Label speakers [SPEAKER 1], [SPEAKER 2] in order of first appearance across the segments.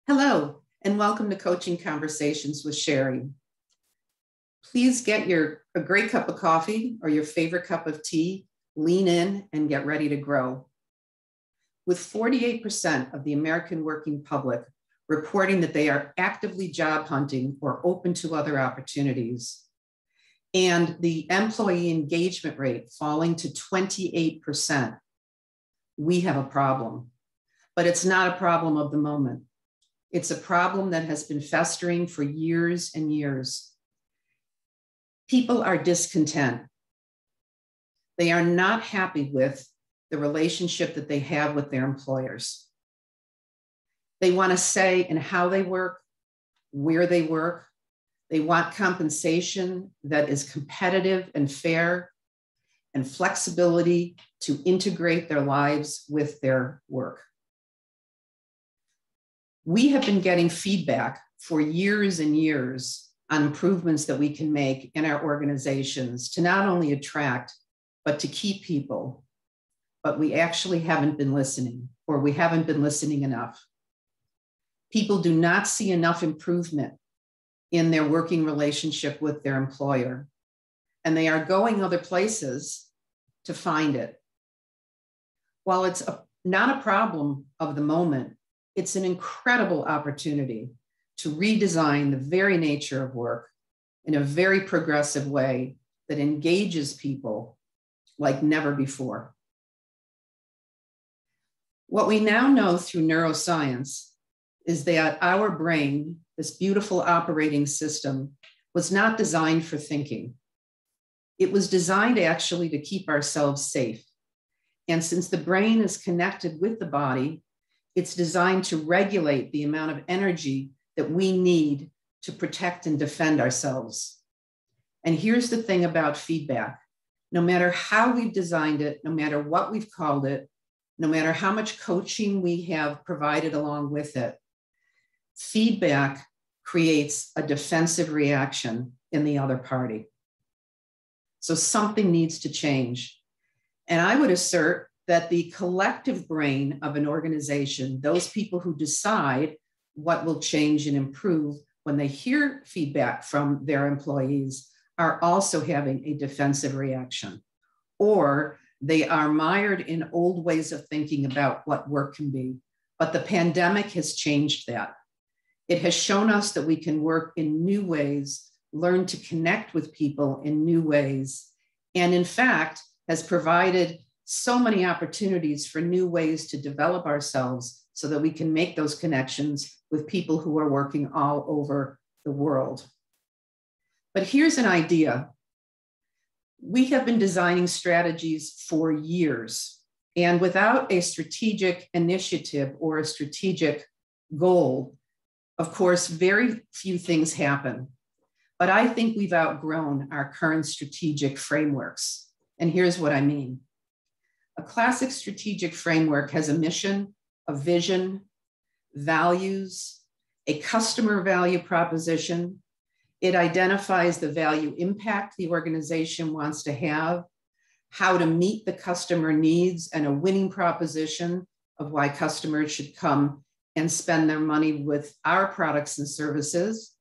[SPEAKER 1] Hello, and welcome to Coaching Conversations with Sherry. Please get a great cup of coffee or your favorite cup of tea, lean in, and get ready to grow. With 48% of the American working public reporting that they are actively job hunting or open to other opportunities, and the employee engagement rate falling to 28%, we have a problem. But it's not a problem of the moment. It's a problem that has been festering for years and years. People are discontent. They are not happy with the relationship that they have with their employers. They want a say in how they work, where they work. They want compensation that is competitive and fair, and flexibility to integrate their lives with their work. We have been getting feedback for years and years on improvements that we can make in our organizations to not only attract, but to keep people. But we actually haven't been listening, or we haven't been listening enough. People do not see enough improvement in their working relationship with their employer, and they are going other places to find it. While it's not a problem of the moment, it's an incredible opportunity to redesign the very nature of work in a very progressive way that engages people like never before. What we now know through neuroscience is that our brain, this beautiful operating system, was not designed for thinking. It was designed actually to keep ourselves safe. And since the brain is connected with the body, it's designed to regulate the amount of energy that we need to protect and defend ourselves. And here's the thing about feedback. No matter how we've designed it, no matter what we've called it, no matter how much coaching we have provided along with it, feedback creates a defensive reaction in the other party. So something needs to change. And I would assert that the collective brain of an organization, those people who decide what will change and improve when they hear feedback from their employees, are also having a defensive reaction, or they are mired in old ways of thinking about what work can be. But the pandemic has changed that. It has shown us that we can work in new ways, learn to connect with people in new ways, and in fact, has provided so many opportunities for new ways to develop ourselves so that we can make those connections with people who are working all over the world. But here's an idea. We have been designing strategies for years, and without a strategic initiative or a strategic goal, of course, very few things happen. But I think we've outgrown our current strategic frameworks. And here's what I mean. A classic strategic framework has a mission, a vision, values, a customer value proposition. It identifies the value impact the organization wants to have, how to meet the customer needs, and a winning proposition of why customers should come and spend their money with our products and services.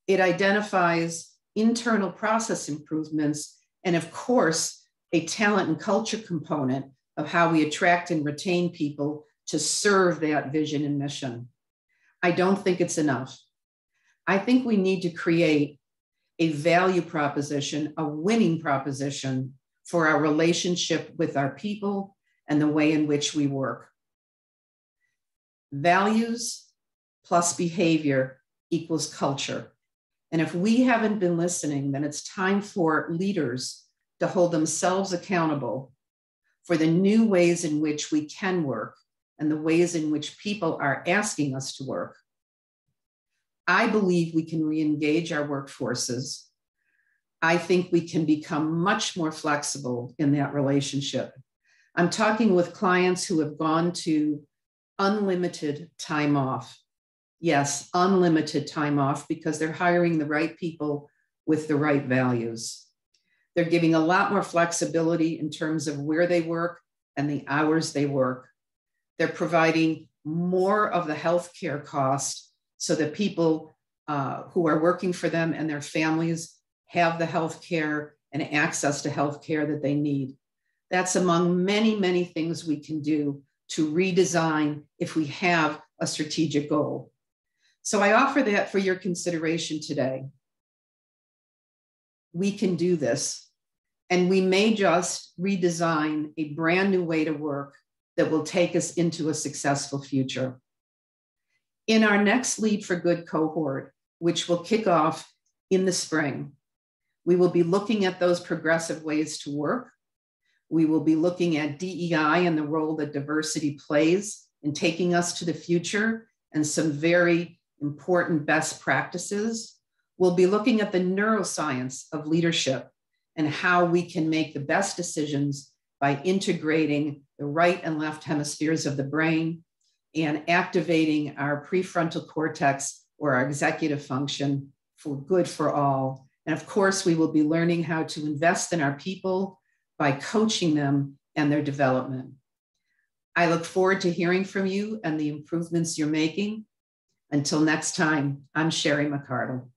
[SPEAKER 1] It identifies internal process improvements, and of course, a talent and culture component of how we attract and retain people to serve that vision and mission. I don't think it's enough. I think we need to create a value proposition, a winning proposition for our relationship with our people and the way in which we work. Values plus behavior equals culture. And if we haven't been listening, then it's time for leaders to hold themselves accountable for the new ways in which we can work and the ways in which people are asking us to work. I believe we can re-engage our workforces. I think we can become much more flexible in that relationship. I'm talking with clients who have gone to unlimited time off. Yes, unlimited time off, because they're hiring the right people with the right values. They're giving a lot more flexibility in terms of where they work and the hours they work. They're providing more of the healthcare cost so that people who are working for them and their families have the health care and access to health care that they need. That's among many, many things we can do to redesign if we have a strategic goal. So I offer that for your consideration today. We can do this, and we may just redesign a brand new way to work that will take us into a successful future. In our next Lead for Good cohort, which will kick off in the spring, we will be looking at those progressive ways to work. We will be looking at DEI and the role that diversity plays in taking us to the future and some very important best practices. We'll be looking at the neuroscience of leadership and how we can make the best decisions by integrating the right and left hemispheres of the brain and activating our prefrontal cortex or our executive function for good for all. And of course, we will be learning how to invest in our people by coaching them and their development. I look forward to hearing from you and the improvements you're making. Until next time, I'm Sherry McCardle.